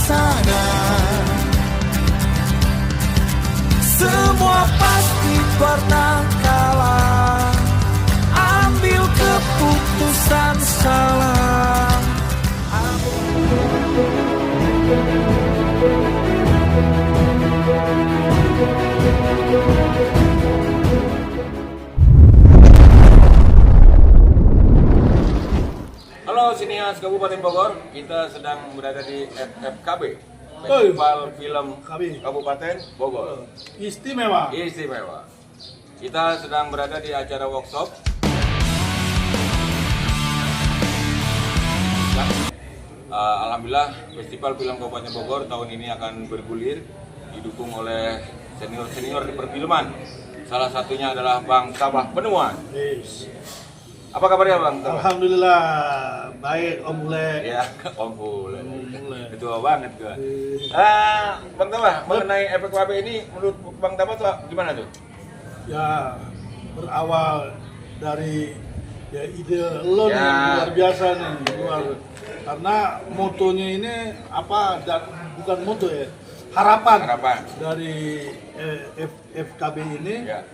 sana. Semua pasti pernah kalah, ambil keputusan salah. Halo sinias Kabupaten Bogor, kita sedang berada di FFKB, Festival Film Kabupaten Bogor. Istimewa. Kita sedang berada di acara workshop. Alhamdulillah Festival Film Kabupaten Bogor tahun ini akan bergulir, didukung oleh senior-senior di perfilman. Salah satunya adalah Bang Tabah Penemuan. Yes. Apa kabarnya Bang Tabah? Alhamdulillah baik Om Bule. Ya, Om Bule. Ketua banget gua. Bang Tabah, mengenai FFKB ini menurut Bang Tabah tuh gimana tuh? Ya berawal dari ide lo nih luar biasa nih, karena motonya ini apa, bukan moto ya, harapan dari FKB ini ya.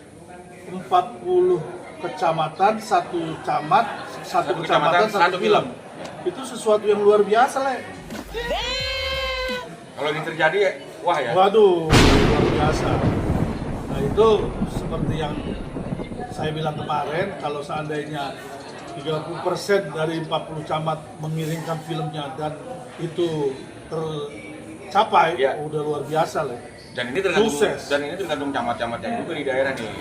40 kecamatan, satu kecamatan, satu film. Itu sesuatu yang luar biasa lah. Kalau ini terjadi, wah ya. Waduh, luar biasa. Nah itu seperti yang saya bilang kemarin, kalau seandainya 30% dari 40 camat mengirimkan filmnya dan itu tercapai, ya. Udah luar biasa lah. Dan ini tergantung camat-camatnya juga di daerah nih.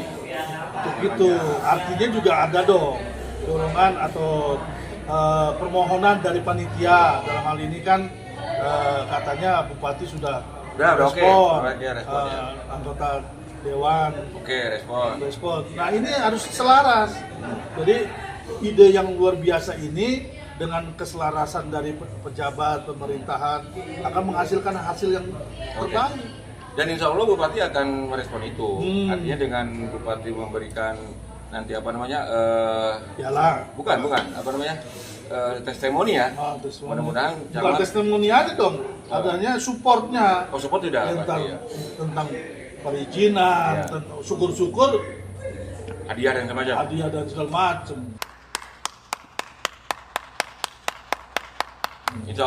Itu artinya juga ada dong dorongan atau permohonan dari panitia. Dalam hal ini kan katanya Bupati sudah respon, anggota Dewan respon. Nah ini harus selaras. Jadi ide yang luar biasa ini dengan keselarasan dari pejabat pemerintahan akan menghasilkan hasil yang terbaik. Dan insya Allah Bupati akan merespon itu. Artinya dengan Bupati memberikan nanti apa namanya bukan apa namanya testimoni ya. Mudah-mudahan bukan testimoni aja dong, adanya supportnya. Support tidak tentang perizinan, syukur-syukur hadiah dan segala macam. Insya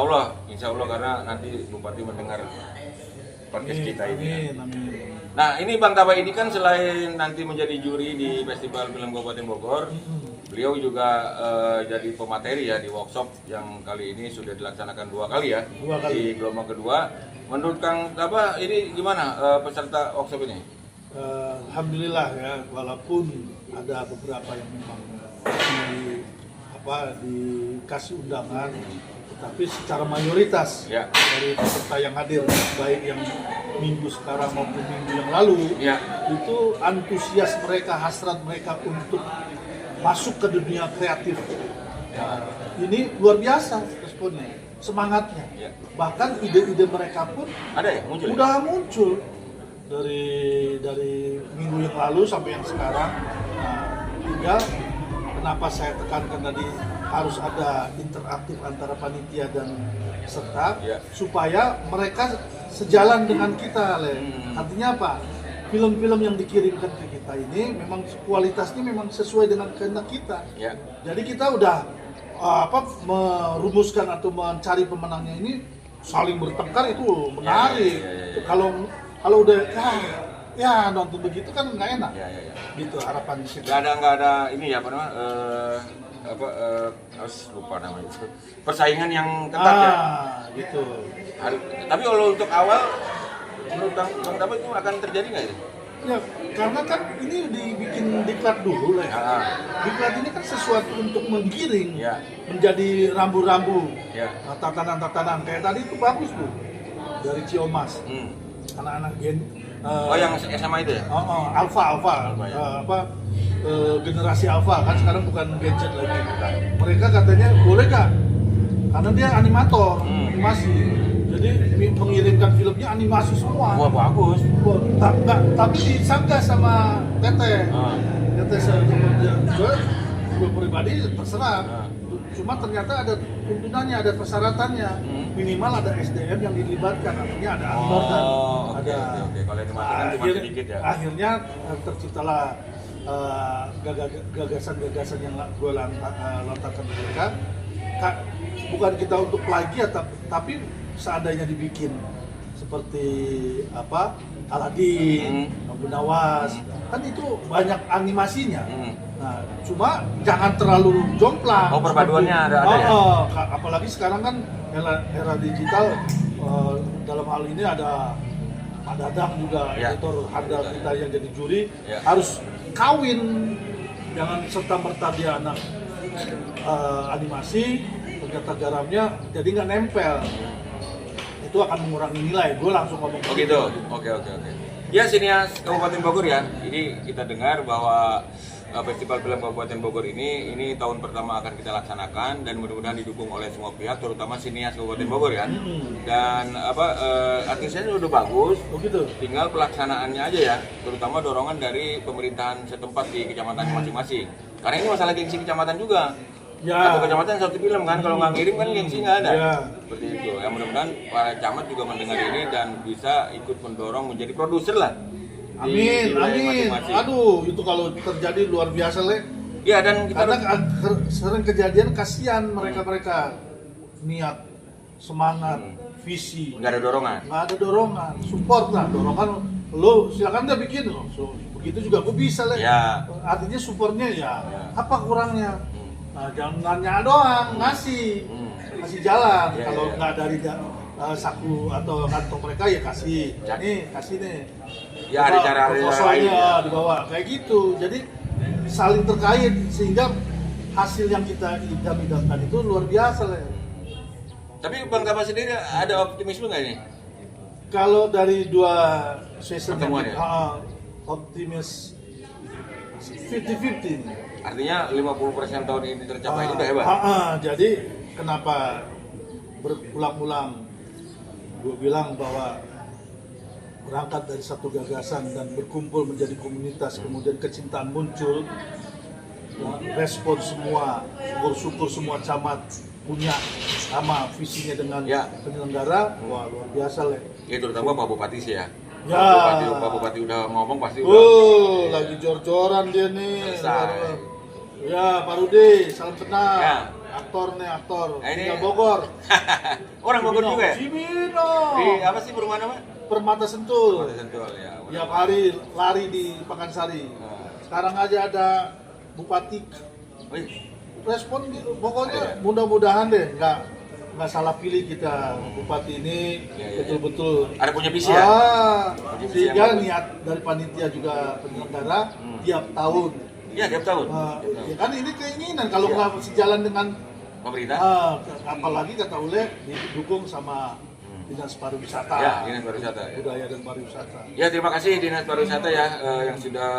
Allah karena nanti Bupati mendengar podcast kita ini. Amin. Nah ini Bang Tabah ini kan selain nanti menjadi juri di Festival Film Kabupaten Bogor, beliau juga jadi pemateri ya di workshop yang kali ini sudah dilaksanakan dua kali di gelombang kedua. Menurut Kang Tabah ini gimana peserta workshop ini? Alhamdulillah ya, walaupun ada beberapa yang memang dikasih undangan, tapi secara mayoritas dari peserta yang hadir, baik yang minggu sekarang maupun minggu yang lalu, itu antusias mereka, hasrat mereka untuk masuk ke dunia kreatif. Ini luar biasa responnya, semangatnya. Bahkan ide-ide mereka pun udah muncul dari minggu yang lalu sampai yang sekarang. Tinggal kenapa saya tekankan tadi harus ada interaktif antara panitia dan peserta supaya mereka sejalan dengan kita, Artinya apa? Film-film yang dikirimkan ke kita ini memang kualitasnya memang sesuai dengan kehendak kita. Jadi kita udah merumuskan atau mencari pemenangnya ini saling bertengkar, itu menarik. Kalau udah nonton begitu kan nggak enak. Gitu harapan kita. Nggak ada ini ya apa namanya lupa namanya itu. Persaingan yang ketat gitu. Tapi kalau untuk awal menurut Bang Tabah itu akan terjadi nggak itu? Ya, karena kan ini dibikin diklat dulu lah. Diklat ini kan sesuatu untuk menggiring menjadi rambu-rambu, tatanan-tatanan kayak tadi itu bagus tuh dari Ciomas. Anak-anak yang SMA itu ya? Alpha. Generasi Alpha kan sekarang bukan gadget lagi. Mereka katanya boleh nggak? Karena dia animator, animasi. Jadi mengirimkan filmnya animasi semua. Wah bagus. Tapi disangka sama Teteh. Gue pribadi terserah. Cuma ternyata ada tuntunannya, ada persyaratannya. minimal ada SDM yang dilibatkan, artinya ada aktor dan Oke. Kalau yang dimatikan cuma sedikit ya. Akhirnya terciptalah gagasan-gagasan yang gue lontarkan ke mereka. Bukan kita untuk plagiat, tapi seandainya dibikin seperti apa Aladin, Abu Nawas, kan itu banyak animasinya. Nah, cuma jangan terlalu jomplang. Oh, perpaduannya ada ya? Apalagi sekarang kan era digital, dalam hal ini ada Pak Dadang juga, editor handal kita yang jadi juri, harus kawin, jangan serta-merta dia anak animasi, ternyata garamnya jadi nggak nempel. Itu akan mengurangi nilai. Gue langsung ngomong. Oh gitu. Oke. Ya, Sinias Kabupaten Bogor ya. Ini kita dengar bahwa Festival Film Kabupaten Bogor ini tahun pertama akan kita laksanakan dan mudah-mudahan didukung oleh semua pihak, terutama Sinias Kabupaten Bogor ya. Dan artisnya udah bagus. Oh gitu. Tinggal pelaksanaannya aja ya, terutama dorongan dari pemerintahan setempat di kecamatan masing-masing. Karena ini masalah gengsi kecamatan juga. Ya. Atau kecamatan satu film kan, kalau nggak ngirim kan gengsi nggak ada. Ya. Seperti itu. Ya mudah-mudahan para camat juga mendengar ini dan bisa ikut mendorong menjadi produser lah. Amin. Masing-masing. Aduh, itu kalau terjadi luar biasa, Le. Iya, dan kita Karena sering kejadian, kasihan mereka niat, semangat, visi. nggak ada dorongan. Nggak ada dorongan, support lah, dorongan. Lo silakan dia bikin loh. Begitu juga aku bisa, Le. Ya. Artinya supportnya ya. Apa kurangnya? Nah, jangan nanya doang, ngasih jalan. Kalau nggak dari saku atau kantong mereka ya kasih. Kasih nih. Ya, ada cara proposalnya dibawa kayak gitu. Jadi saling terkait sehingga hasil yang kita idam-idamkan itu luar biasa lah. Tapi Bang Tapa sendiri ada optimisme nggak ini? Kalau dari dua season pertemuan yang optimis 50-50 nih. Artinya 50% tahun ini tercapai itu udah hebat. Jadi kenapa berulang-ulang gue bilang bahwa berangkat dari satu gagasan dan berkumpul menjadi komunitas, kemudian kecintaan muncul, respon semua, syukur semua camat punya sama visinya dengan penyelenggara, wah luar biasa Le. Ya terutama Pak Bupati sih ya. Ya. Pak Bupati udah ngomong pasti udah. Lagi jor-joran dia nih. Selesai. Ya, Pak Rudi, salam kenal. Ya. Aktor Ini tinggal Bogor. Orang Bogor juga ya? Cimino. Di apa sih perumahan apa? Permata Sentul. Sentul ya. Tiap hari lari di Pakansari. Sekarang aja ada Bupati. Respon gitu. Pokoknya mudah-mudahan deh nggak salah pilih kita Bupati ini betul-betul ada punya visi ya. Sehingga niat dari panitia juga penyelenggara tiap tahun. Ya, tiap tahun. Ya kan ini keinginan kalau nggak sejalan dengan pemerintah. Apalagi kata Ule didukung sama Dinas Pariwisata. Ya, Dinas Pariwisata. Budaya dan Pariwisata. Ya, terima kasih Dinas Pariwisata ya yang sudah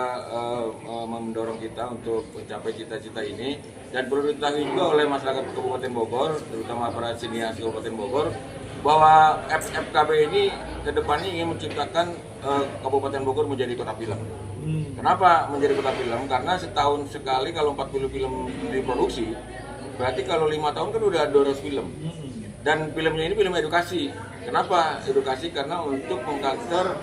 mendorong kita untuk mencapai cita-cita ini, dan perlu diketahui juga oleh masyarakat Kabupaten Bogor, terutama para sinias Kabupaten Bogor, bahwa FFKB ini kedepannya ingin menciptakan Kabupaten Bogor menjadi kota film. Kenapa menjadi kota film? Karena setahun sekali kalau 40 film diproduksi, berarti kalau 5 tahun kan udah 200 film. Dan filmnya ini film edukasi. Kenapa edukasi? Karena untuk mengcounter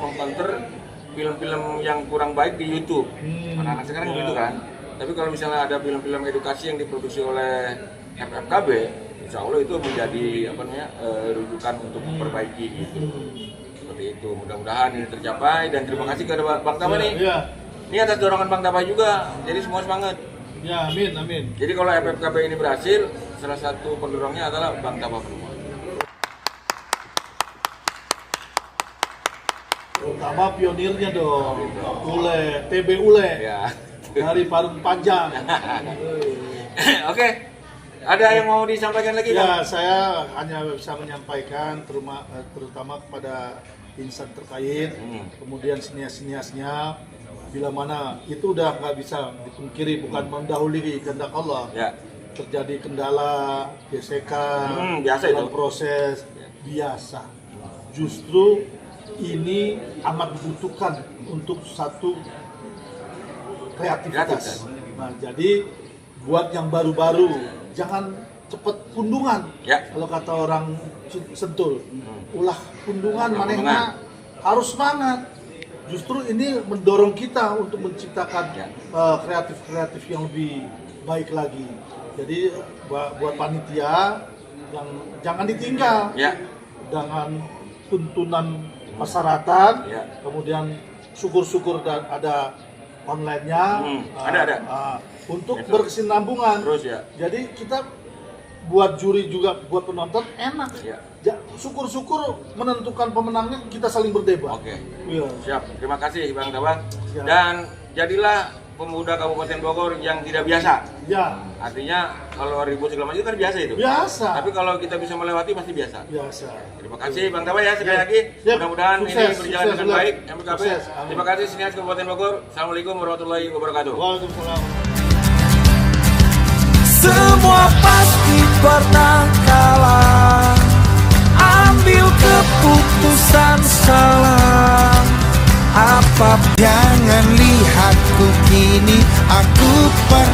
film-film yang kurang baik di YouTube. Anak-anak sekarang gitu kan. Tapi kalau misalnya ada film-film edukasi yang diproduksi oleh FFKB, insya Allah itu menjadi rujukan untuk memperbaiki gitu. Seperti itu. Mudah-mudahan ini tercapai, dan terima kasih kepada Bang Tapa nih. Ini atas dorongan Bang Tapa juga. Jadi semua semangat. Ya, amin. Jadi kalau FFKB ini berhasil, salah satu pendorongnya adalah Bang Tapa Perumahan. Terutama pionirnya dong, TB Ule, Ya. dari Parung Panjang. Oke, ada yang mau disampaikan lagi? Ya, saya hanya bisa menyampaikan terutama kepada insan terkait, kemudian sinias-siniasnya, bila mana itu udah nggak bisa dipungkiri, bukan mendahului kehendak Allah. Ya. Terjadi kendala, gesekan, biasa dalam itu. proses biasa. Justru ini amat dibutuhkan untuk satu kreativitas. Nah, jadi buat yang baru-baru jangan cepet pundungan. Ya. Kalau kata orang Sentul, ulah pundungan Ulah manehna harus semangat. Justru ini mendorong kita untuk menciptakan kreatif-kreatif yang lebih baik lagi. Jadi buat panitia yang jangan ditinggal dengan tuntunan masyarakat, kemudian syukur-syukur dan ada online-nya, ada. untuk berkesinambungan. Terus ya. Jadi kita buat juri juga, buat penonton enak. Syukur-syukur menentukan pemenangnya kita saling berdebat. Oke. Iya. Siap. Terima kasih Bang Tabang. Siap. Dan jadilah pemuda Kabupaten Bogor yang tidak biasa. Ya. Artinya kalau ribut segala macam itu kan biasa itu. Biasa. Tapi kalau kita bisa melewati pasti biasa. Biasa. Terima kasih Bang Tabang ya sekali lagi. Mudah-mudahan ini berjalan dengan baik. MKB. Terima kasih Sinias Kabupaten Bogor. Assalamualaikum warahmatullahi wabarakatuh. Waalaikumsalam. Semua pasti pernah kalah, ambil keputusan salah. Apa jangan lihatku kini, aku pernah